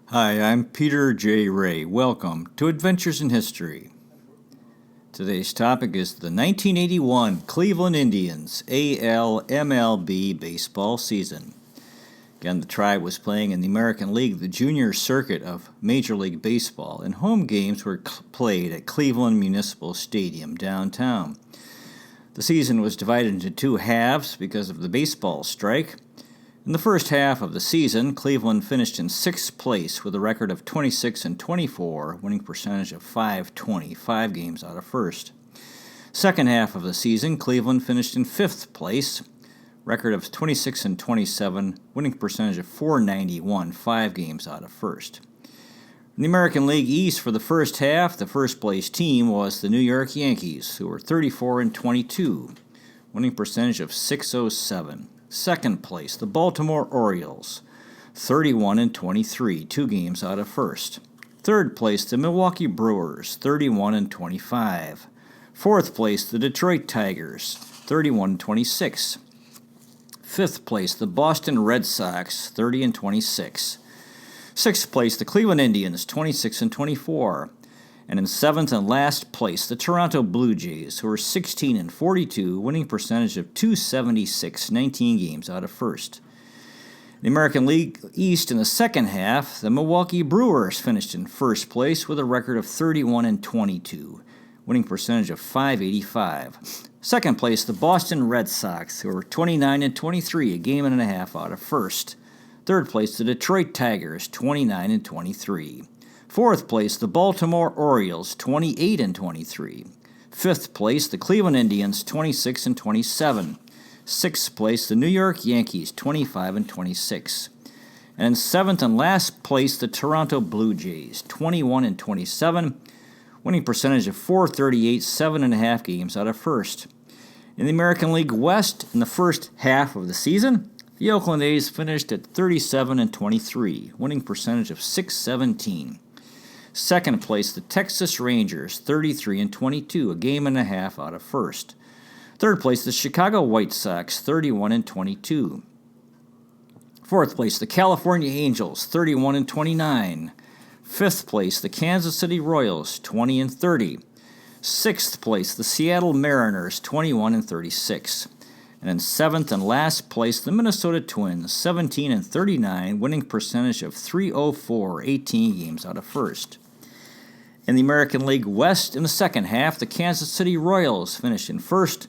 Hi, I'm Peter J. Ray. Welcome to Adventures in History. Today's topic is the 1981 Cleveland Indians MLB baseball season. Again, the Tribe was playing in the American League, the junior circuit of Major League Baseball, and home games were played at Cleveland Municipal Stadium downtown. The season was divided into two halves because of the baseball strike. In the first half of the season, Cleveland finished in sixth place with a record of 26-24, winning percentage of .520, 5 games out of first. Second half of the season, Cleveland finished in fifth place, record of 26-27, winning percentage of .491, 5 games out of first. In the American League East for the first half, the first place team was the New York Yankees, who were 34-22, winning percentage of .607. Second place, the Baltimore Orioles, 31-23, 2 games out of first. Third place, the Milwaukee Brewers, 31-25. Fourth place, the Detroit Tigers, 31-26. Fifth place, the Boston Red Sox, 30-26. Sixth place, the Cleveland Indians, 26-24. And in seventh and last place, the Toronto Blue Jays, who were 16-42, winning percentage of .276, 19 games out of first. In the American League East in the second half, the Milwaukee Brewers finished in first place with a record of 31-22, winning percentage of .585. Second place, the Boston Red Sox, who were 29-23, a game and a half out of first. Third place, the Detroit Tigers, 29-23. Fourth place, the Baltimore Orioles, 28-23. Fifth place, the Cleveland Indians, 26-27. Sixth place, the New York Yankees, 25-26. And in seventh and last place, the Toronto Blue Jays, 21-27, winning percentage of .438, 7.5 games out of first. In the American League West, in the first half of the season, the Oakland A's finished at 37-23, winning percentage of .617. Second place, the Texas Rangers, 33-22, a game and a half out of first. Third place, the Chicago White Sox, 31-22. Fourth place, the California Angels, 31-29. Fifth place, the Kansas City Royals, 20-30. Sixth place, the Seattle Mariners, 21-36. And in seventh and last place, the Minnesota Twins, 17-39, winning percentage of .304, 18 games out of first. In the American League West in the second half, the Kansas City Royals finished in first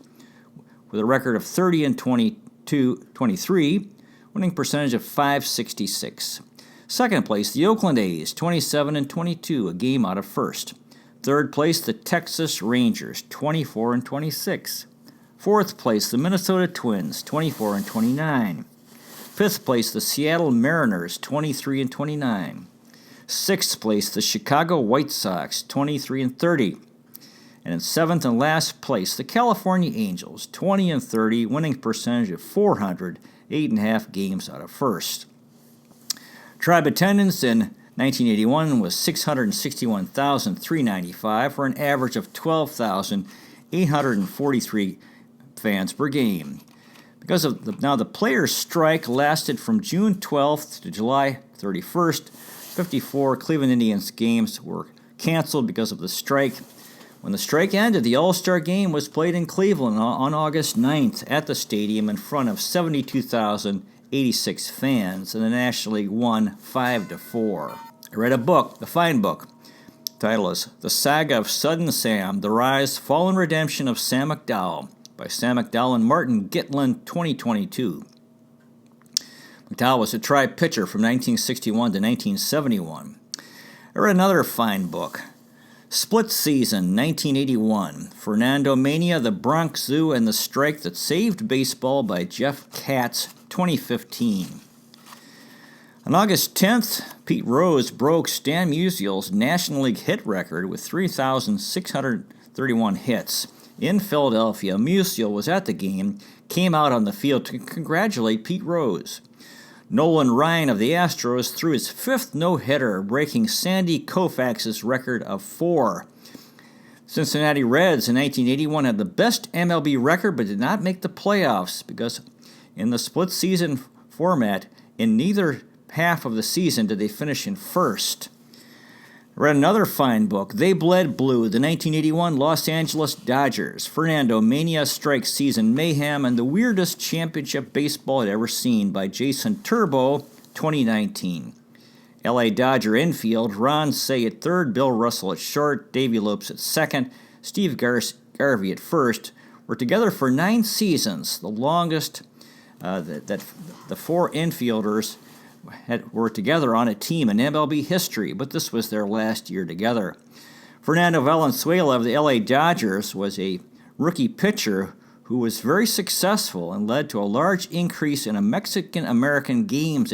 with a record of 30-23, winning percentage of .566. Second place, the Oakland A's, 27-22, a game out of first. Third place, the Texas Rangers, 24-26. Fourth place, the Minnesota Twins, 24-29. Fifth place, the Seattle Mariners, 23-29. Sixth place, the Chicago White Sox, 23-30. And in seventh and last place, the California Angels, 20-30, winning percentage of .400, 8.5 games out of first. Tribe attendance in 1981 was 661,395 for an average of 12,843 fans per game. Because of the players' strike lasted from June 12th to July 31st, 54 Cleveland Indians games were canceled because of the strike. When the strike ended, the All-Star Game was played in Cleveland on August 9th at the stadium in front of 72,086 fans, and the National League won 5-4. I read a book, a fine book. The title is The Saga of Sudden Sam, The Rise, Fall, and Redemption of Sam McDowell by Sam McDowell and Martin Gitlin, 2022. McDowell was a Tribe pitcher from 1961 to 1971. I read another fine book, Split Season, 1981, Fernando Mania, The Bronx Zoo, and the Strike That Saved Baseball by Jeff Katz, 2015. On August 10th, Pete Rose broke Stan Musial's National League hit record with 3,631 hits. In Philadelphia, Musial was at the game, came out on the field to congratulate Pete Rose. Nolan Ryan of the Astros threw his fifth no-hitter, breaking Sandy Koufax's record of 4. Cincinnati Reds in 1981 had the best MLB record but did not make the playoffs because in the split-season format, in neither half of the season did they finish in first. I read another fine book, They Bled Blue, the 1981 Los Angeles Dodgers. Fernando Mania Strikes Season Mayhem and the Weirdest Championship Baseball I'd Ever Seen by Jason Turbo, 2019. LA Dodger infield, Ron Say at third, Bill Russell at short, Davey Lopes at second, Steve Garvey at first, were together for 9 seasons, the longest that the 4 infielders were together on a team in MLB history, but this was their last year together. Fernando Valenzuela of the LA Dodgers was a rookie pitcher who was very successful and led to a large increase in Mexican-American games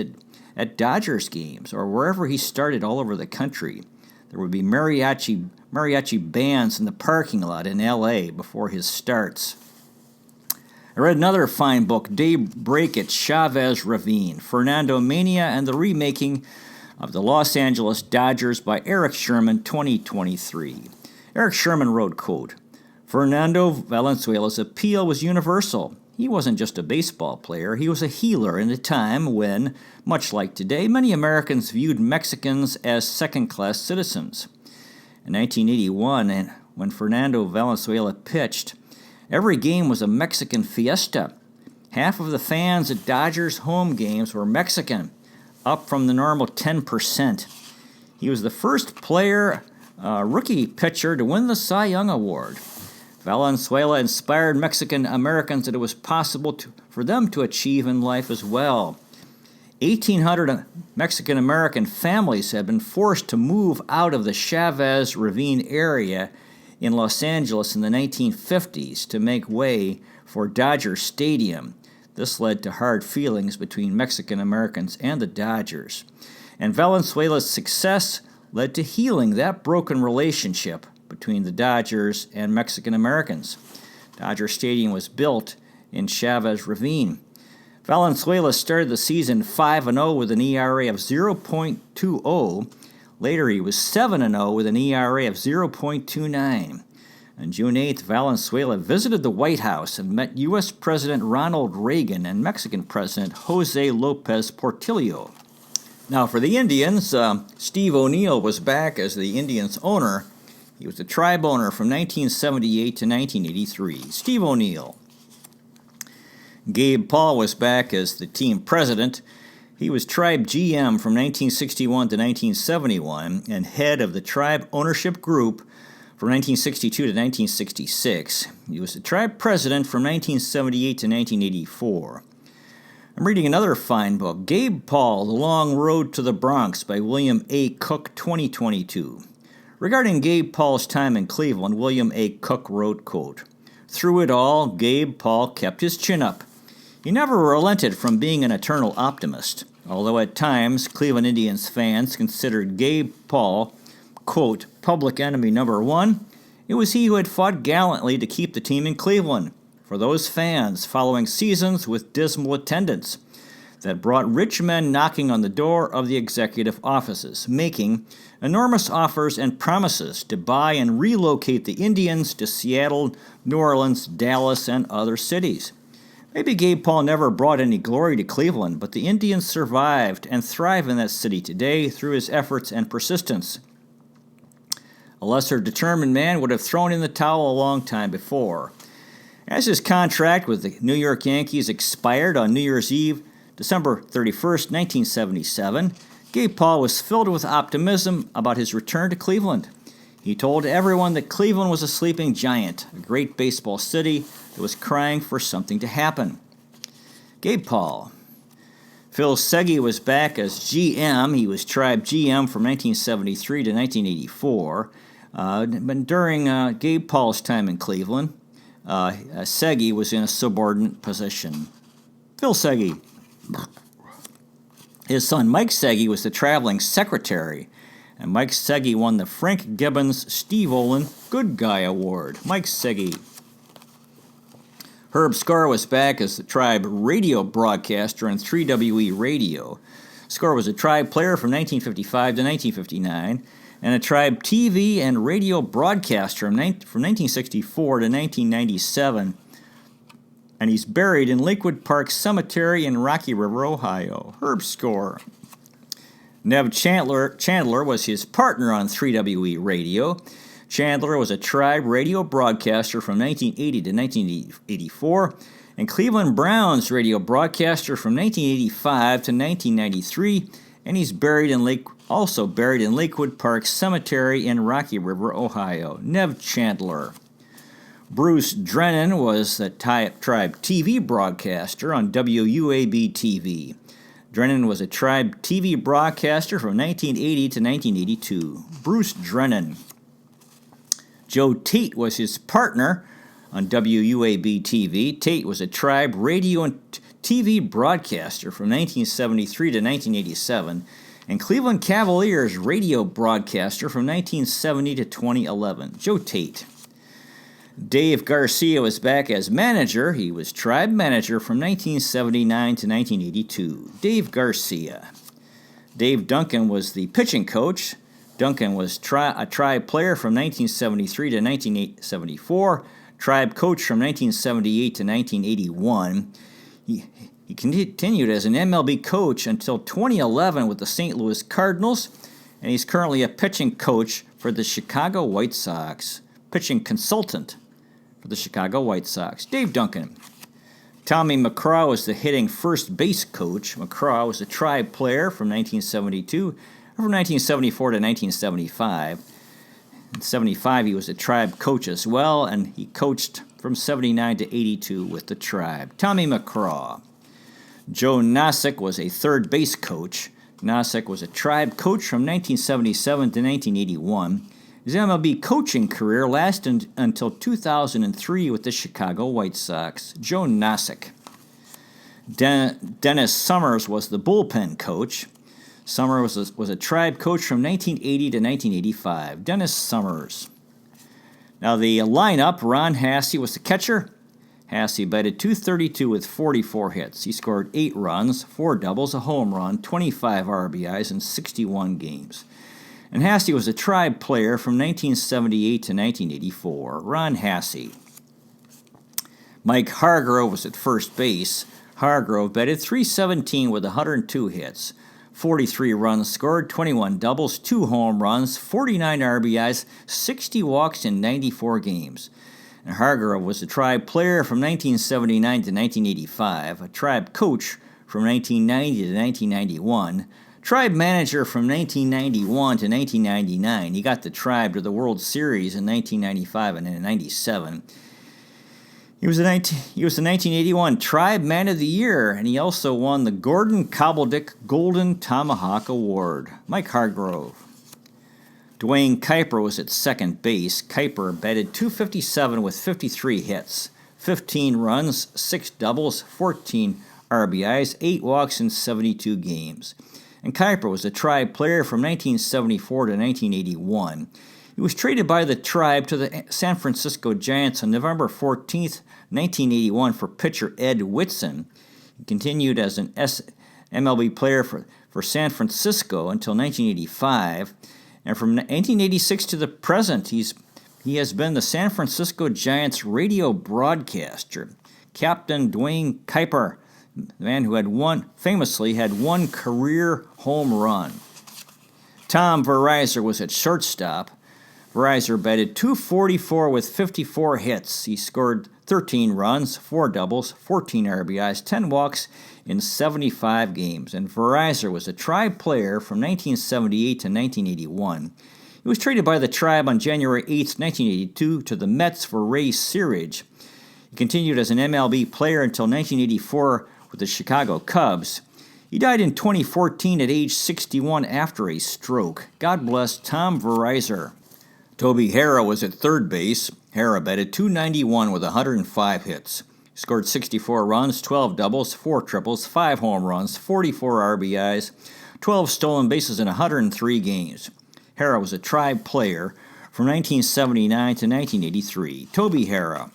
at Dodgers games or wherever he started all over the country. There would be mariachi bands in the parking lot in LA before his starts. I read another fine book, Daybreak at Chavez Ravine, Fernando Mania and the Remaking of the Los Angeles Dodgers by Eric Sherman, 2023. Eric Sherman wrote, quote, Fernando Valenzuela's appeal was universal. He wasn't just a baseball player, he was a healer in a time when, much like today, many Americans viewed Mexicans as second-class citizens. In 1981, when Fernando Valenzuela pitched, every game was a Mexican fiesta. Half of the fans at Dodgers home games were Mexican, up from the normal 10%. He was the first rookie pitcher to win the Cy Young Award. Valenzuela inspired Mexican Americans that it was possible for them to achieve in life as well. 1,800 Mexican American families have been forced to move out of the Chavez Ravine area in Los Angeles in the 1950s to make way for Dodger Stadium. This led to hard feelings between Mexican Americans and the Dodgers. And Valenzuela's success led to healing that broken relationship between the Dodgers and Mexican Americans. Dodger Stadium was built in Chavez Ravine. Valenzuela started the season 5-0 with an ERA of 0.20. Later, he was 7-0 with an ERA of 0.29. On June 8th, Valenzuela visited the White House and met U.S. President Ronald Reagan and Mexican President Jose Lopez Portillo. Now, for the Indians, Steve O'Neill was back as the Indians' owner. He was the tribe owner from 1978 to 1983. Steve O'Neill. Gabe Paul was back as the team president. He was tribe GM from 1961 to 1971 and head of the tribe ownership group from 1962 to 1966. He was the tribe president from 1978 to 1984. I'm reading another fine book, Gabe Paul, The Long Road to the Bronx by William A. Cook, 2022. Regarding Gabe Paul's time in Cleveland, William A. Cook wrote, quote, Through it all, Gabe Paul kept his chin up. He never relented from being an eternal optimist, although at times Cleveland Indians fans considered Gabe Paul, quote, public enemy number one. It was he who had fought gallantly to keep the team in Cleveland. For those fans following seasons with dismal attendance that brought rich men knocking on the door of the executive offices, making enormous offers and promises to buy and relocate the Indians to Seattle, New Orleans, Dallas, and other cities. Maybe Gabe Paul never brought any glory to Cleveland, but the Indians survived and thrive in that city today through his efforts and persistence. A lesser determined man would have thrown in the towel a long time before. As his contract with the New York Yankees expired on New Year's Eve, December 31st, 1977, Gabe Paul was filled with optimism about his return to Cleveland. He told everyone that Cleveland was a sleeping giant, a great baseball city that was crying for something to happen. Gabe Paul. Phil Segui was back as GM. He was tribe GM from 1973 to 1984. But during Gabe Paul's time in Cleveland, Segui was in a subordinate position. Phil Segui. His son Mike Segui was the traveling secretary, and Mike Segui won the Frank Gibbons Steve Olin Good Guy Award. Mike Segui. Herb Scar was back as the tribe radio broadcaster on 3WE Radio. Scar was a tribe player from 1955 to 1959, and a tribe TV and radio broadcaster from 1964 to 1997. And he's buried in Lakewood Park Cemetery in Rocky River, Ohio. Herb Scar. Nev Chandler was his partner on 3WE Radio. Chandler was a Tribe radio broadcaster from 1980 to 1984, and Cleveland Browns radio broadcaster from 1985 to 1993, and he's also buried in Lakewood Park Cemetery in Rocky River, Ohio. Nev Chandler. Bruce Drennan was the Tribe TV broadcaster on WUAB TV. Drennan was a Tribe TV broadcaster from 1980 to 1982. Bruce Drennan. Joe Tate was his partner on WUAB TV. Tate was a Tribe radio and TV broadcaster from 1973 to 1987, and Cleveland Cavaliers radio broadcaster from 1970 to 2011. Joe Tate. Dave Garcia was back as manager. He was Tribe manager from 1979 to 1982. Dave Garcia. Dave Duncan was the pitching coach. Duncan was a Tribe player from 1973 to 1974, Tribe coach from 1978 to 1981. He continued as an MLB coach until 2011 with the St. Louis Cardinals, and he's currently a pitching coach for the Chicago White Sox. Pitching consultant for the Chicago White Sox. Dave Duncan. Tommy McCraw was the hitting first base coach. McCraw was a Tribe player from 1974 to 1975. In 75, he was a Tribe coach as well, and he coached from 79 to 82 with the Tribe. Tommy McCraw. Joe Nosek was a third base coach. Nosek was a Tribe coach from 1977 to 1981. His MLB coaching career lasted until 2003 with the Chicago White Sox. Joe Nosek. Dennis Summers was the bullpen coach. Summers was a Tribe coach from 1980 to 1985. Dennis Summers. Now the lineup, Ron Hassey was the catcher. Hassey batted .232 with 44 hits. He scored 8 runs, 4 doubles, a home run, 25 RBIs in 61 games. And Hassey was a Tribe player from 1978 to 1984. Ron Hassey. Mike Hargrove was at first base. Hargrove batted .317 with 102 hits. 43 runs scored, 21 doubles, 2 home runs, 49 RBIs, 60 walks in 94 games. And Hargrove was a Tribe player from 1979 to 1985, a Tribe coach from 1990 to 1991, Tribe manager from 1991 to 1999. He got the Tribe to the World Series in 1995 and in 97. He was the 1981 Tribe Man of the Year, and he also won the Gordon Cobbledick Golden Tomahawk Award. Mike Hargrove. Dwayne Kuiper was at second base. Kuiper batted .257 with 53 hits, 15 runs, 6 doubles, 14 RBIs, 8 walks in 72 games. And Kuiper was a Tribe player from 1974 to 1981. He was traded by the Tribe to the San Francisco Giants on November 14th, 1981 for pitcher Ed Whitson. He continued as an MLB player for San Francisco until 1985. And from 1986 to the present, he has been the San Francisco Giants radio broadcaster. Captain Dwayne Kuiper, the man who famously had one career home run. Tom Verizor was at shortstop. Verizor batted .244 with 54 hits. He scored 13 runs, 4 doubles, 14 RBIs, 10 walks in 75 games. And Verizor was a Tribe player from 1978 to 1981. He was traded by the Tribe on January 8, 1982 to the Mets for Ray Searage. He continued as an MLB player until 1984 with the Chicago Cubs. He died in 2014 at age 61 after a stroke. God bless Tom Verizor. Toby Harrah was at third base. Harrah batted .291 with 105 hits. He scored 64 runs, 12 doubles, 4 triples, 5 home runs, 44 RBIs, 12 stolen bases in 103 games. Harrah was a Tribe player from 1979 to 1983. Toby Harrah.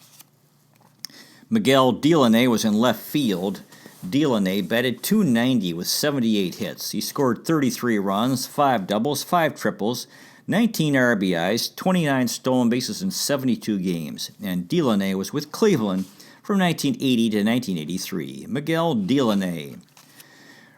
Miguel Delaney was in left field. Delaney batted .290 with 78 hits. He scored 33 runs, 5 doubles, 5 triples, 19 RBIs, 29 stolen bases in 72 games, and Delaney was with Cleveland from 1980 to 1983. Miguel Delaney.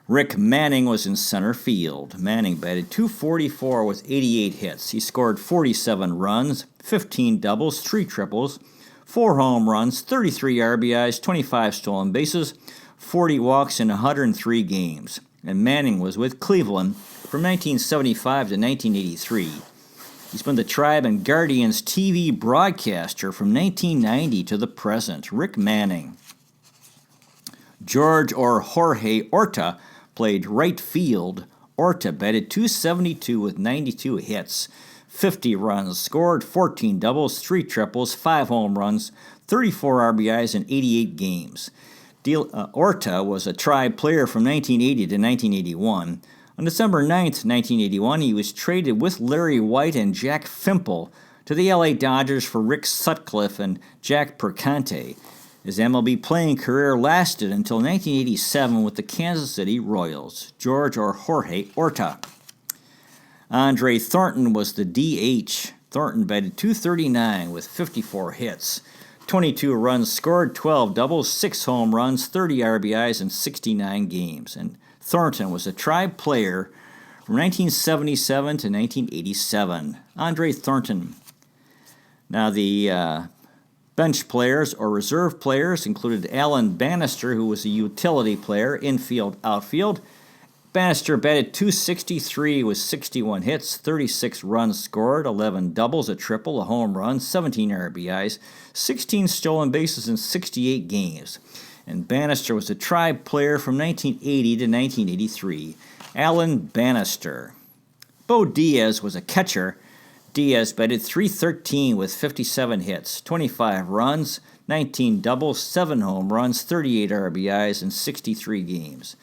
Rick Manning was in center field. Manning batted .244 with 88 hits. He scored 47 runs, 15 doubles, 3 triples, 4 home runs, 33 RBIs, 25 stolen bases, 40 walks in 103 games. And Manning was with Cleveland from 1975 to 1983. He's been the Tribe and Guardians TV broadcaster from 1990 to the present. Rick Manning. George or Jorge Orta played right field. Orta batted .272 with 92 hits, 50 runs, scored 14 doubles, 3 triples, 5 home runs, 34 RBIs in 88 games. Orta was a Tribe player from 1980 to 1981. On December 9th, 1981, he was traded with Larry White and Jack Fimple to the LA Dodgers for Rick Sutcliffe and Jack Perconte. His MLB playing career lasted until 1987 with the Kansas City Royals. George or Jorge Orta. Andre Thornton was the DH. Thornton batted .239 with 54 hits, 22 runs scored, 12 doubles, 6 home runs, 30 RBIs in 69 games. And Thornton was a Tribe player from 1977 to 1987. Andre Thornton. Now the bench players or reserve players included Alan Bannister, who was a utility player, infield, outfield. Bannister batted .263 with 61 hits, 36 runs scored, 11 doubles, a triple, a home run, 17 RBIs, 16 stolen bases in 68 games. And Bannister was a Tribe player from 1980 to 1983. Alan Bannister. Bo Diaz was a catcher. Diaz batted .313 with 57 hits, 25 runs, 19 doubles, 7 home runs, 38 RBIs in 63 games.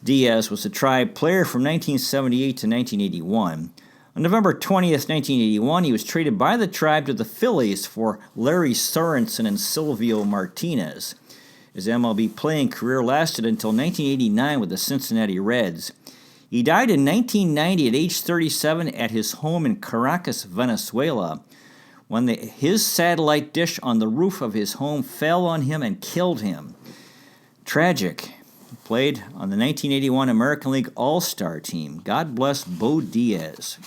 Diaz was a Tribe player from 1978 to 1981. On November 20th, 1981, he was traded by the Tribe to the Phillies for Larry Sorensen and Silvio Martinez. His MLB playing career lasted until 1989 with the Cincinnati Reds. He died in 1990 at age 37 at his home in Caracas, Venezuela, when his satellite dish on the roof of his home fell on him and killed him. Tragic. He played on the 1981 American League All-Star team. God bless Bo Diaz.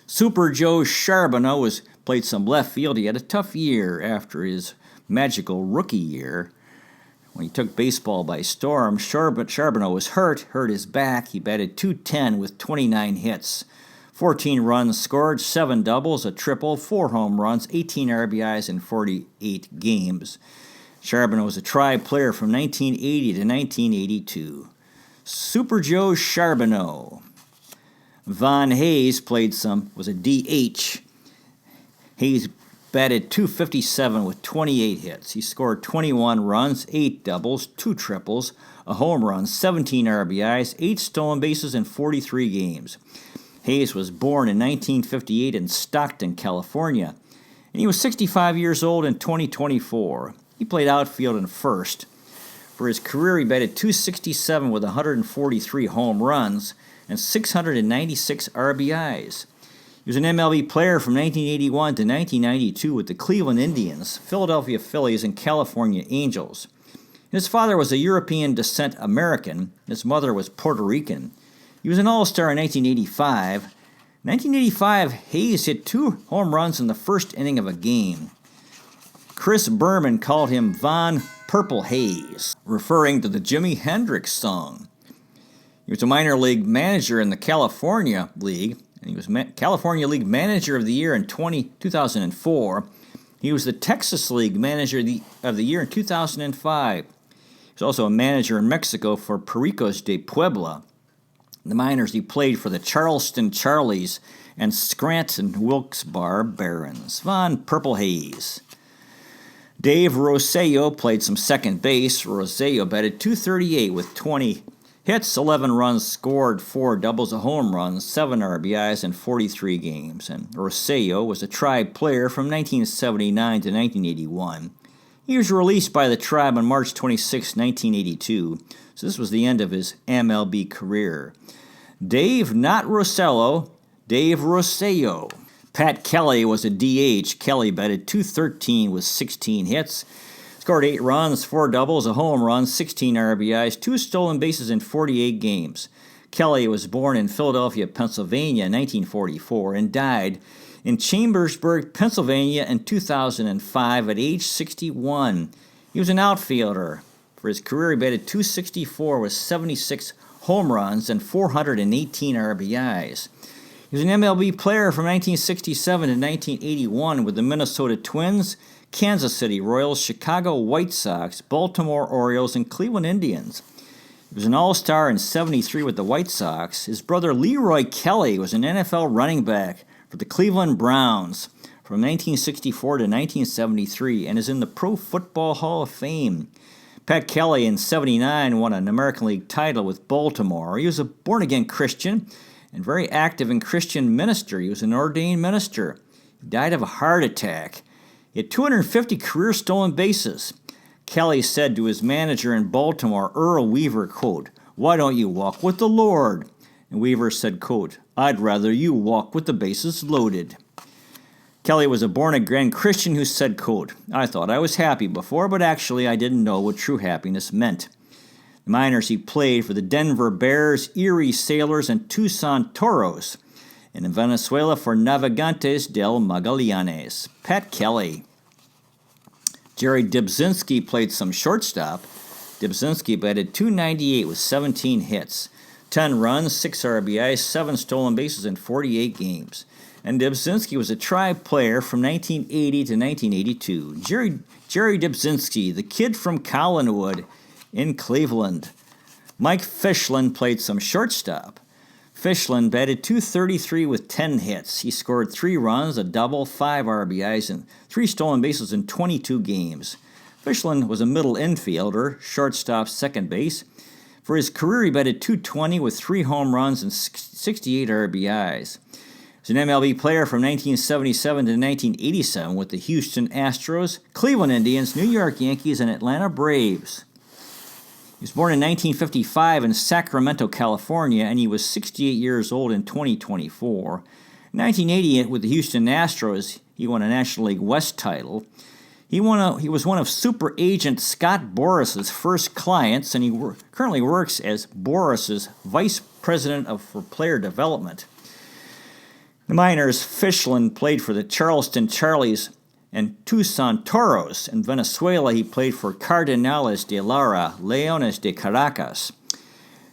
Super Joe Charbonneau played some left field. He had a tough year after his magical rookie year. When he took baseball by storm, Charbonneau was hurt his back. He batted .210 with 29 hits, 14 runs scored, 7 doubles, a triple, 4 home runs, 18 RBIs in 48 games. Charbonneau was a Tribe player from 1980 to 1982. Super Joe Charbonneau. Von Hayes was a DH. Hayes batted .257 with 28 hits. He scored 21 runs, 8 doubles, 2 triples, a home run, 17 RBIs, 8 stolen bases in 43 games. Hayes was born in 1958 in Stockton, California, and he was 65 years old in 2024. He played outfield and first. For his career, he batted .267 with 143 home runs and 696 RBIs. He was an MLB player from 1981 to 1992 with the Cleveland Indians, Philadelphia Phillies, and California Angels. His father was a European descent American. His mother was Puerto Rican. He was an All-Star in 1985. In 1985, Hayes hit 2 home runs in the first inning of a game. Chris Berman called him Von Purple Hayes, referring to the Jimi Hendrix song. He was a minor league manager in the California League, and he was California League Manager of the Year in 2004. He was the Texas League Manager of the Year in 2005. He was also a manager in Mexico for Pericos de Puebla. In the minors, he played for the Charleston Charlies and Scranton Wilkes-Barre Barons. Von Purple Hayes. Dave Rosselló played some second base. Rosselló batted .238 with 20 hits, 11 runs scored, 4 doubles, a home run, 7 RBIs in 43 games. And Rosselló was a Tribe player from 1979 to 1981. He was released by the Tribe on March 26, 1982, so this was the end of his MLB career. Dave, not Rosselló, Dave Rosselló. Pat Kelly was a DH. Kelly batted .213 with 16 hits, Scored 8 runs, 4 doubles, a home run, 16 RBIs, 2 stolen bases in 48 games. Kelly was born in Philadelphia, Pennsylvania in 1944 and died in Chambersburg, Pennsylvania in 2005 at age 61. He was an outfielder. For his career, he batted .264 with 76 home runs and 418 RBIs. He was an MLB player from 1967 to 1981 with the Minnesota Twins, Kansas City Royals, Chicago White Sox, Baltimore Orioles, and Cleveland Indians. He was an All-Star in '73 with the White Sox. His brother Leroy Kelly was an NFL running back for the Cleveland Browns from 1964 to 1973 and is in the Pro Football Hall of Fame. Pat Kelly in '79 won an American League title with Baltimore. He was a born-again Christian and very active in Christian ministry. He was an ordained minister. He died of a heart attack. He had 250 career stolen bases. Kelly said to his manager in Baltimore, Earl Weaver, quote, "Why don't you walk with the Lord?" And Weaver said, quote, "I'd rather you walk with the bases loaded." Kelly was a born-again Christian who said, quote, "I thought I was happy before, but actually I didn't know what true happiness meant." The minors he played for the Denver Bears, Erie Sailors, and Tucson Toros, and in Venezuela for Navegantes del Magallanes. Pat Kelly. Jerry Dybzinski played some shortstop. Dybzinski batted .298 with 17 hits, 10 runs, 6 RBIs, 7 stolen bases in 48 games. And Dybzinski was a Tribe player from 1980 to 1982. Jerry Dybzinski, the kid from Collinwood in Cleveland. Mike Fischlin played some shortstop. Fischlin batted .233 with 10 hits. He scored 3 runs, a double, 5 RBIs, and 3 stolen bases in 22 games. Fischlin was a middle infielder, shortstop, second base. For his career, he batted .220 with 3 home runs and 68 RBIs. He was an MLB player from 1977 to 1987 with the Houston Astros, Cleveland Indians, New York Yankees, and Atlanta Braves. He was born in 1955 in Sacramento, California, and he was 68 years old in 2024. In 1980, with the Houston Astros, he won a National League West title. He was one of super agent Scott Boras's first clients, and he currently works as Boras's vice president for player development. The minors, Fischlin played for the Charleston Charlies and Tucson Toros. In Venezuela, he played for Cardenales de Lara, Leones de Caracas.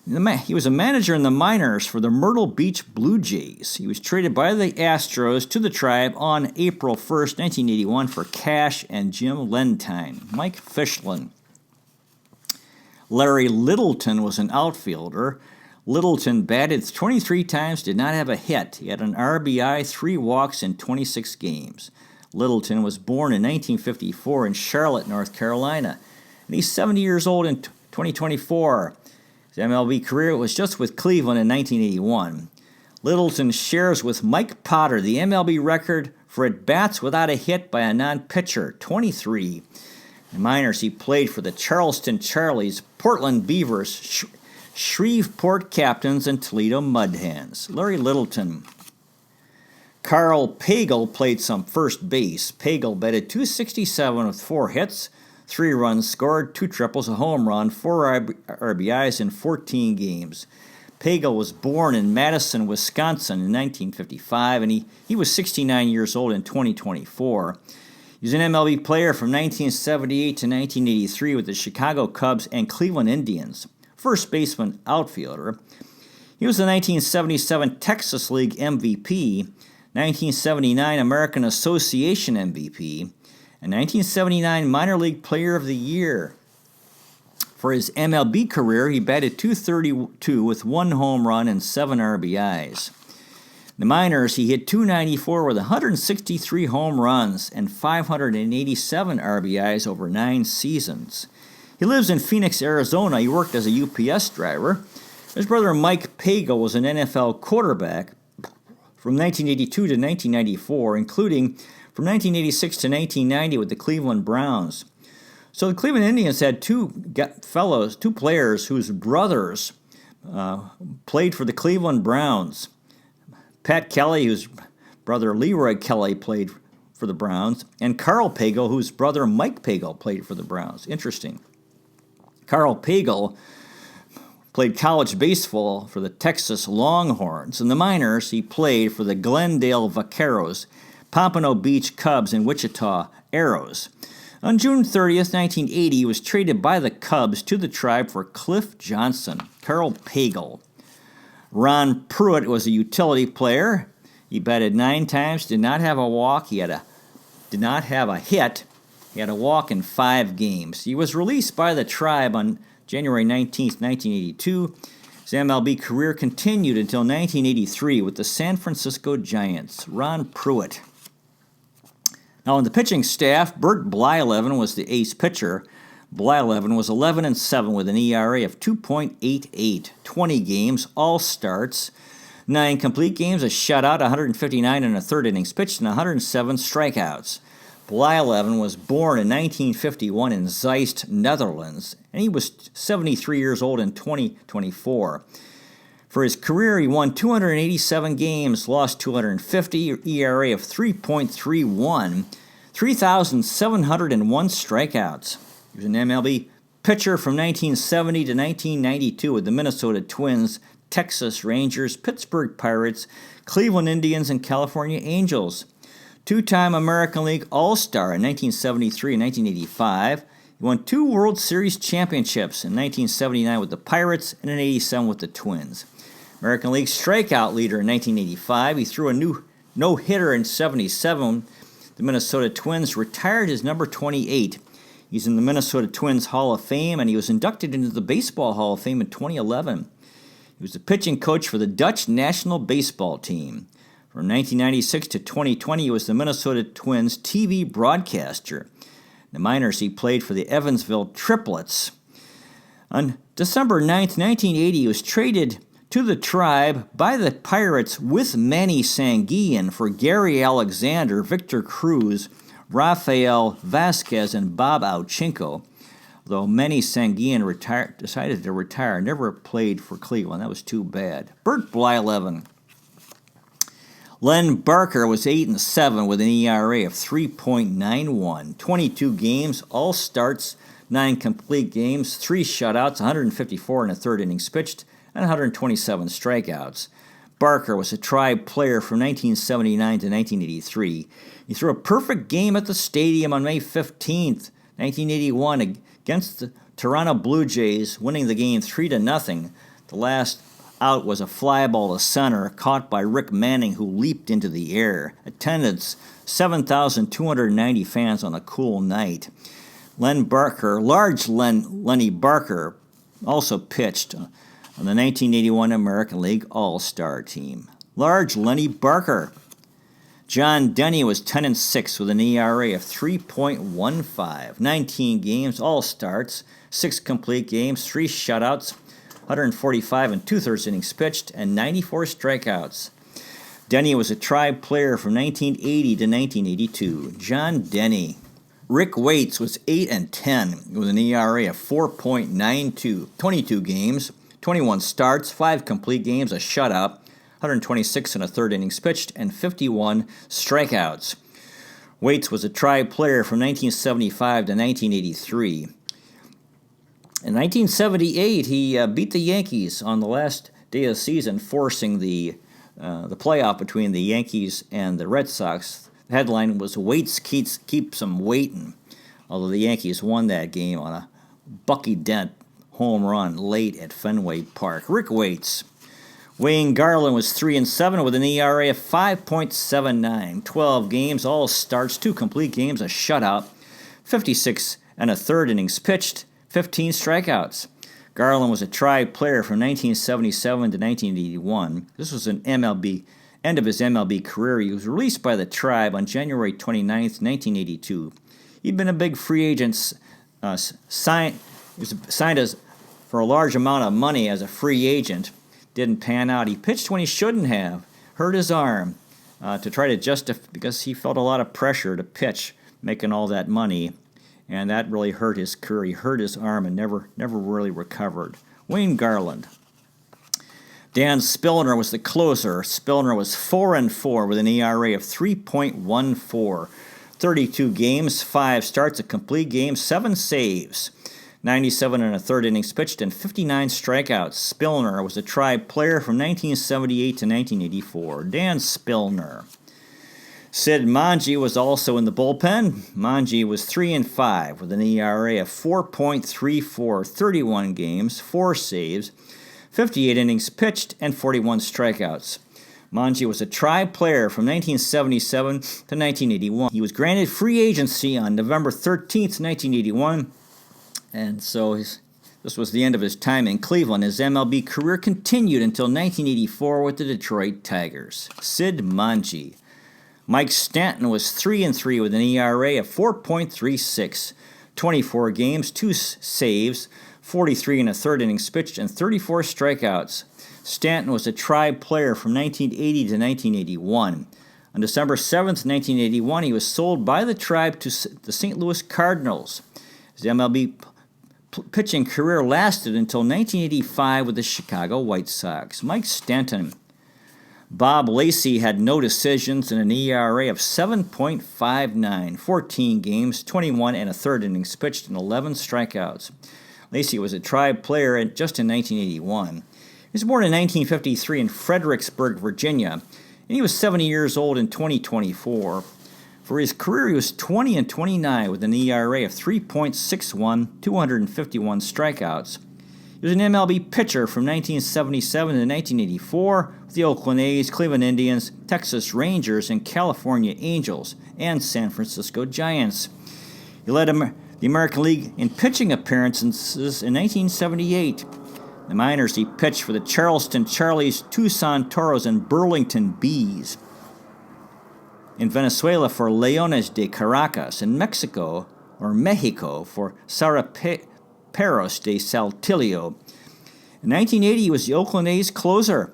He was a manager in the minors for the Myrtle Beach Blue Jays. He was traded by the Astros to the Tribe on April 1st, 1981 for cash and Jim Lentine. Mike Fischlin. Larry Littleton was an outfielder. Littleton batted 23 times, did not have a hit. He had an RBI, 3 walks in 26 games. Littleton was born in 1954 in Charlotte, North Carolina, and he's 70 years old in 2024. His MLB career was just with Cleveland in 1981. Littleton shares with Mike Potter the MLB record for at-bats without a hit by a non-pitcher, 23. In minors, he played for the Charleston Charlies, Portland Beavers, Shreveport Captains, and Toledo Mud Hens. Larry Littleton. Carl Pagel played some first base. Pagel batted .267 with 4 hits, 3 runs scored, 2 triples, a home run, 4 RBIs in 14 games. Pagel was born in Madison, Wisconsin in 1955, and he was 69 years old in 2024. He was an MLB player from 1978 to 1983 with the Chicago Cubs and Cleveland Indians. First baseman, outfielder. He was the 1977 Texas League MVP, 1979 American Association MVP, and 1979 Minor League Player of the Year. For his MLB career, he batted .232 with 1 home run and 7 RBIs. In the minors, he hit .294 with 163 home runs and 587 RBIs over 9 seasons. He lives in Phoenix, Arizona. He worked as a UPS driver. His brother Mike Pagel was an NFL quarterback from 1982 to 1994, including from 1986 to 1990 with the Cleveland Browns. So the Cleveland Indians had 2 players whose brothers played for the Cleveland Browns. Pat Kelly, whose brother Leroy Kelly played for the Browns, and Carl Pagel, whose brother Mike Pagel played for the Browns. Interesting. Carl Pagel played college baseball for the Texas Longhorns. In the minors, he played for the Glendale Vaqueros, Pompano Beach Cubs, and Wichita Arrows. On June 30th, 1980, he was traded by the Cubs to the Tribe for Cliff Johnson. Carl Pagel. Ron Pruitt was a utility player. He batted 9 times, did not have a walk. Did not have a hit. He had a walk in 5 games. He was released by the Tribe on January 19th, 1982. His MLB career continued until 1983 with the San Francisco Giants. Ron Pruitt. Now, on the pitching staff, Bert Blyleven was the ace pitcher. Blyleven was 11-7 with an ERA of 2.88, 20 games, all starts, 9 complete games, a shutout, 159 and a third innings pitched, and 107 strikeouts. Blyleven was born in 1951 in Zeist, Netherlands, and he was 73 years old in 2024. For his career, he won 287 games, lost 250, ERA of 3.31, 3,701 strikeouts. He was an MLB pitcher from 1970 to 1992 with the Minnesota Twins, Texas Rangers, Pittsburgh Pirates, Cleveland Indians, and California Angels. 2-time American League All-Star in 1973 and 1985. He won 2 World Series championships in 1979 with the Pirates and in 87 with the Twins. American League strikeout leader in 1985. He threw a no-hitter in 77. The Minnesota Twins retired his number 28. He's in the Minnesota Twins Hall of Fame, and he was inducted into the Baseball Hall of Fame in 2011. He was the pitching coach for the Dutch national baseball team. From 1996 to 2020, he was the Minnesota Twins TV broadcaster. In the minors, he played for the Evansville Triplets. On December 9th, 1980, he was traded to the Tribe by the Pirates with Manny Sanguillen for Gary Alexander, Victor Cruz, Rafael Vasquez, and Bob Auchinko. Though Manny Sanguillen decided to retire, never played for Cleveland. That was too bad. Bert Blyleven. Len Barker was 8-7 with an ERA of 3.91. 22 games, all starts, 9 complete games, 3 shutouts, 154 and a third innings pitched, and 127 strikeouts. Barker was a Tribe player from 1979 to 1983. He threw a perfect game at the stadium on May 15th, 1981 against the Toronto Blue Jays, winning the game 3-0. The last out was a fly ball to center, caught by Rick Manning, who leaped into the air. Attendance, 7,290 fans on a cool night. Lenny Barker, also pitched on the 1981 American League All-Star team. Large Lenny Barker. John Denny was 10-6 with an ERA of 3.15. 19 games, all starts, 6 complete games, 3 shutouts, 145 and 2/3 innings pitched, and 94 strikeouts. Denny was a Tribe player from 1980 to 1982. John Denny. Rick Waits was 8-10 with an ERA of 4.92. 22 games, 21 starts, 5 complete games, a shutout, 126 and a third innings pitched, and 51 strikeouts. Waits was a Tribe player from 1975 to 1983. In 1978, he beat the Yankees on the last day of the season, forcing the playoff between the Yankees and the Red Sox. The headline was "Waits keeps them waiting," although the Yankees won that game on a Bucky Dent home run late at Fenway Park. Rick Waits. Wayne Garland was 3-7 with an ERA of 5.79. 12 games, all starts, 2 complete games, a shutout, 56 and a third innings pitched, 15 strikeouts. Garland was a Tribe player from 1977 to 1981. This was an end of his MLB career. He was released by the Tribe on January 29th, 1982. He'd been a big free agent, signed for a large amount of money as a free agent. Didn't pan out. He pitched when he shouldn't have, hurt his arm to try to justify, because he felt a lot of pressure to pitch, making all that money. And that really hurt his career. He hurt his arm and never really recovered. Wayne Garland. Dan Spillner was the closer. Spillner was 4-4 with an ERA of 3.14. 32 games, 5 starts, a complete game, 7 saves, 97 and a third innings pitched, and 59 strikeouts. Spillner was a Tribe player from 1978 to 1984. Dan Spillner. Sid Manji was also in the bullpen. Manji was 3-5 with an ERA of 4.34, 31 games, 4 saves, 58 innings pitched, and 41 strikeouts. Manji was a Tribe player from 1977 to 1981. He was granted free agency on November 13th, 1981, and so this was the end of his time in Cleveland. His MLB career continued until 1984 with the Detroit Tigers. Sid Manji. Mike Stanton was 3-3 with an ERA of 4.36, 24 games, 2 saves, 43 and a third innings pitched, and 34 strikeouts. Stanton was a Tribe player from 1980 to 1981. On December 7th, 1981, he was sold by the Tribe to the St. Louis Cardinals. His MLB pitching career lasted until 1985 with the Chicago White Sox. Mike Stanton. Bob Lacey had no decisions and an ERA of 7.59, 14 games, 21 and a third innings pitched, and 11 strikeouts. Lacey was a Tribe player just in 1981. He was born in 1953 in Fredericksburg, Virginia, and he was 70 years old in 2024. For his career, he was 20-29 with an ERA of 3.61, 251 strikeouts. He was an MLB pitcher from 1977 to 1984 with the Oakland A's, Cleveland Indians, Texas Rangers, and California Angels, and San Francisco Giants. He led the American League in pitching appearances in 1978. In the minors, he pitched for the Charleston Charlies, Tucson Toros, and Burlington Bees. In Venezuela for Leones de Caracas. In Mexico for Saraperos de Saltillo. In 1980, he was the Oakland A's closer.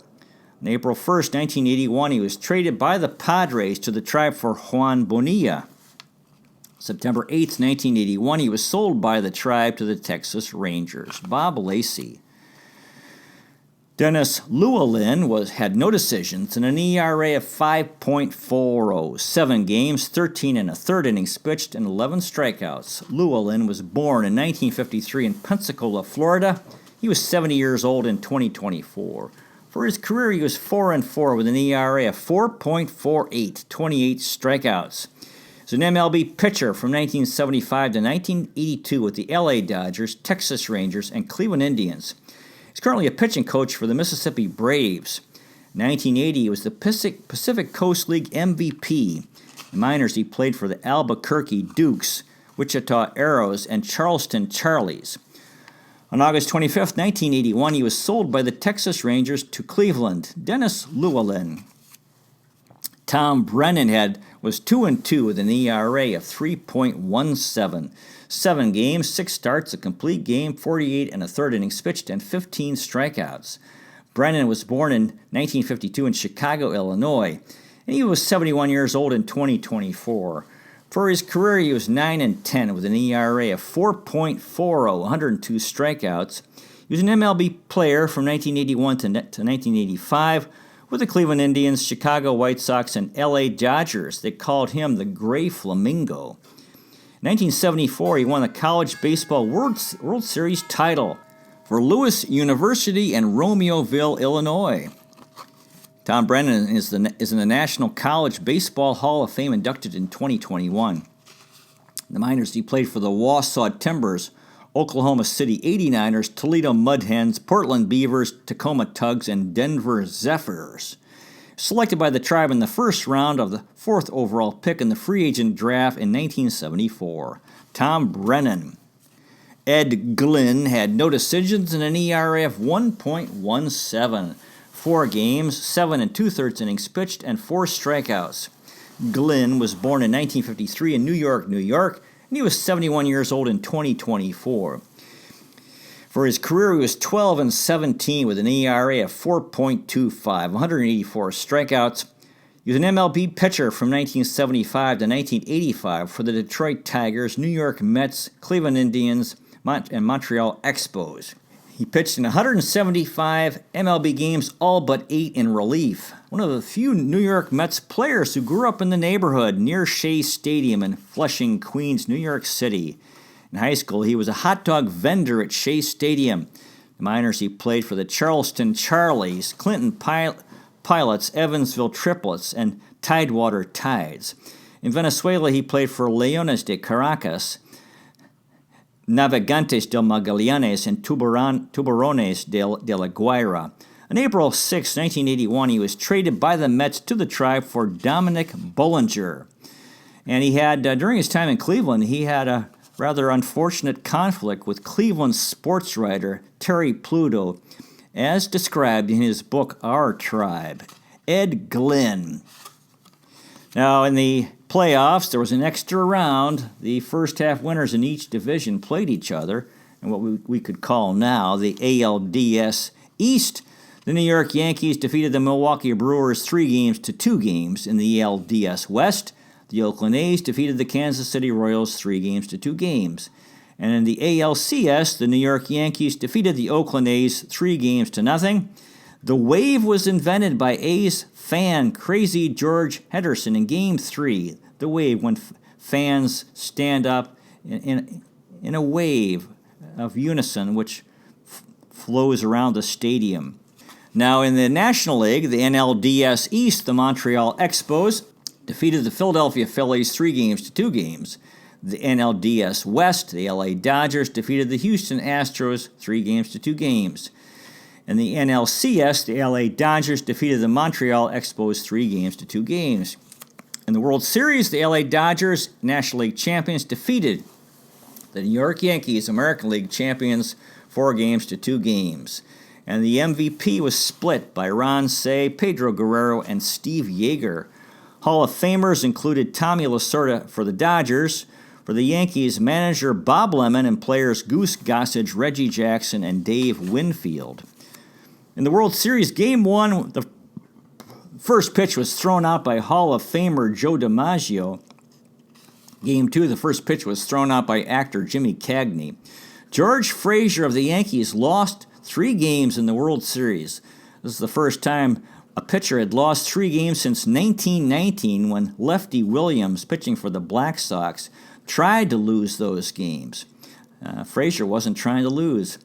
On April 1st, 1981, he was traded by the Padres to the Tribe for Juan Bonilla. September 8th, 1981, he was sold by the Tribe to the Texas Rangers. Bob Lacey. Dennis Llewellyn had no decisions and an ERA of 5.40, 7 games, 13 and a third innings pitched, and 11 strikeouts. Llewellyn was born in 1953 in Pensacola, Florida. He was 70 years old in 2024. For his career, he was 4-4 with an ERA of 4.48, 28 strikeouts. He was an MLB pitcher from 1975 to 1982 with the LA Dodgers, Texas Rangers, and Cleveland Indians. He's currently a pitching coach for the Mississippi Braves. In 1980, he was the Pacific Coast League MVP. In minors, he played for the Albuquerque Dukes, Wichita Arrows, and Charleston Charlies. On August 25, 1981, he was sold by the Texas Rangers to Cleveland. Dennis Llewellyn. Tom Brennan was 2-2 with an ERA of 3.17. 7 games, 6 starts, a complete game, 48 and a third innings pitched, and 15 strikeouts. Brennan was born in 1952 in Chicago, Illinois, and he was 71 years old in 2024. For his career, he was 9-10 with an ERA of 4.40, 102 strikeouts. He was an MLB player from 1981 to 1985 with the Cleveland Indians, Chicago White Sox, and LA Dodgers. They called him the Gray Flamingo. In 1974, he won the College Baseball World Series title for Lewis University in Romeoville, Illinois. Tom Brennan is in the National College Baseball Hall of Fame, inducted in 2021. In the minors, he played for the Wausau Timbers, Oklahoma City 89ers, Toledo Mud Hens, Portland Beavers, Tacoma Tugs, and Denver Zephyrs. Selected by the Tribe in the first round of the 4th overall pick in the free agent draft in 1974. Tom Brennan. Ed Glynn had no decisions and an ERA of 1.17. 4 games, 7 2/3 innings pitched, and 4 strikeouts. Glynn was born in 1953 in New York, New York, and he was 71 years old in 2024. For his career, he was 12-17 with an ERA of 4.25, 184 strikeouts. He was an MLB pitcher from 1975 to 1985 for the Detroit Tigers, New York Mets, Cleveland Indians, and Montreal Expos. He pitched in 175 MLB games, all but 8 in relief. One of the few New York Mets players who grew up in the neighborhood near Shea Stadium in Flushing, Queens, New York City. In high school, he was a hot dog vendor at Shea Stadium. In minors, he played for the Charleston Charlies, Clinton Pilots, Evansville Triplets, and Tidewater Tides. In Venezuela, he played for Leones de Caracas, Navegantes del Magallanes, and Tiburones de la Guaira. On April 6, 1981, he was traded by the Mets to the Tribe for Dominic Bollinger. And he had, during his time in Cleveland, he had a rather unfortunate conflict with Cleveland sports writer Terry Pluto, as described in his book Our Tribe. Ed Glynn. Now, in the playoffs, there was an extra round. The first half winners in each division played each other in what we could call now the ALDS East. The New York Yankees defeated the Milwaukee Brewers 3-2 games. In the ALDS West, the Oakland A's defeated the Kansas City Royals 3-2 games. And in the ALCS, the New York Yankees defeated the Oakland A's 3-0. The wave was invented by A's fan Crazy George Henderson in Game 3. The wave, when fans stand up in a wave of unison which flows around the stadium. Now in the National League, the NLDS East, the Montreal Expos defeated the Philadelphia Phillies 3-2 games. The NLDS West, the LA Dodgers defeated the Houston Astros 3-2 games. In the NLCS, the LA Dodgers defeated the Montreal Expos 3-2 games. In the World Series, the LA Dodgers, National League champions, defeated the New York Yankees, American League champions, 4-2 games. And the MVP was split by Ron Cey, Pedro Guerrero, and Steve Yeager. Hall of Famers included Tommy Lasorda for the Dodgers. For the Yankees, manager Bob Lemon and players Goose Gossage, Reggie Jackson, and Dave Winfield. In the World Series, Game 1, the first pitch was thrown out by Hall of Famer Joe DiMaggio. Game 2, the first pitch was thrown out by actor Jimmy Cagney. George Frazier of the Yankees lost 3 games in the World Series. This is the first time a pitcher had lost 3 games since 1919 when Lefty Williams, pitching for the Black Sox, tried to lose those games. Frazier wasn't trying to lose.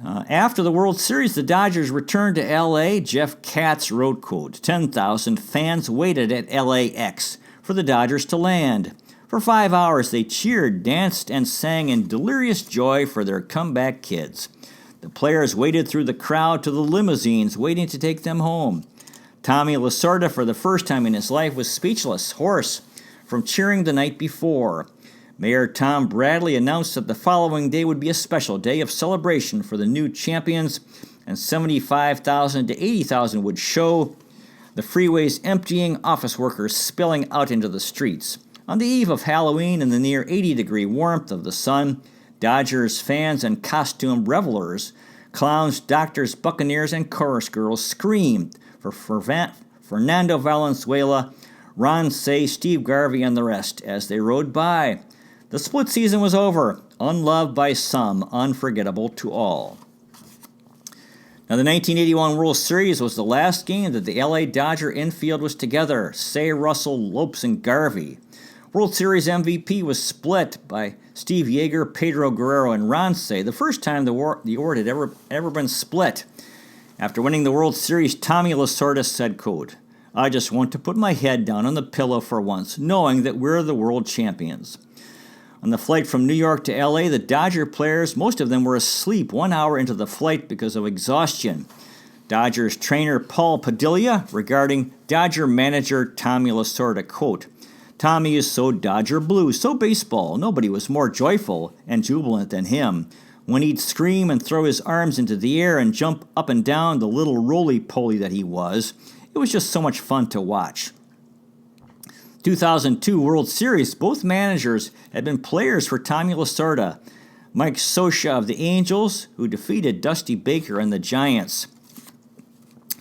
After the World Series, the Dodgers returned to L.A. Jeff Katz wrote, quote, 10,000 fans waited at LAX for the Dodgers to land. For 5 hours, they cheered, danced, and sang in delirious joy for their comeback kids. The players waited through the crowd to the limousines waiting to take them home. Tommy Lasorda, for the first time in his life, was speechless, hoarse, from cheering the night before. Mayor Tom Bradley announced that the following day would be a special day of celebration for the new champions, and 75,000 to 80,000 would show, the freeways emptying, office workers spilling out into the streets. On the eve of Halloween, in the near 80-degree warmth of the sun, Dodgers fans and costume revelers, clowns, doctors, buccaneers, and chorus girls screamed for Fernando Valenzuela, Ron Cey, Steve Garvey, and the rest as they rode by. The split season was over, unloved by some, unforgettable to all. Now, the 1981 World Series was the last game that the LA Dodger infield was together. Cey, Russell, Lopes, and Garvey. World Series MVP was split by Steve Yeager, Pedro Guerrero, and Ron Cey, the first time the award had ever been split. After winning the World Series, Tommy Lasorda said, quote, I just want to put my head down on the pillow for once, knowing that we're the world champions. On the flight from New York to L.A., the Dodger players, most of them were asleep 1 hour into the flight because of exhaustion. Dodgers trainer Paul Padilla regarding Dodger manager Tommy Lasorda, quote, Tommy is so Dodger blue, so baseball. Nobody was more joyful and jubilant than him. When he'd scream and throw his arms into the air and jump up and down, the little roly-poly that he was, it was just so much fun to watch. 2002 World Series, both managers had been players for Tommy Lasorda. Mike Scioscia of the Angels, who defeated Dusty Baker and the Giants.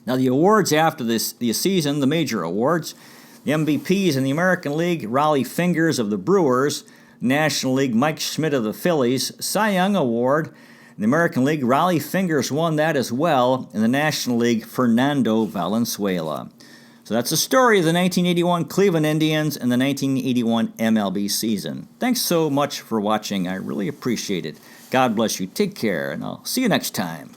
Now the awards after the season, the major awards, the MVPs in the American League, Raleigh Fingers of the Brewers, National League, Mike Schmidt of the Phillies, Cy Young Award, In the American League, Raleigh Fingers won that as well. In the National League, Fernando Valenzuela. So that's the story of the 1981 Cleveland Indians and the 1981 MLB season. Thanks so much for watching. I really appreciate it. God bless you. Take care, and I'll see you next time.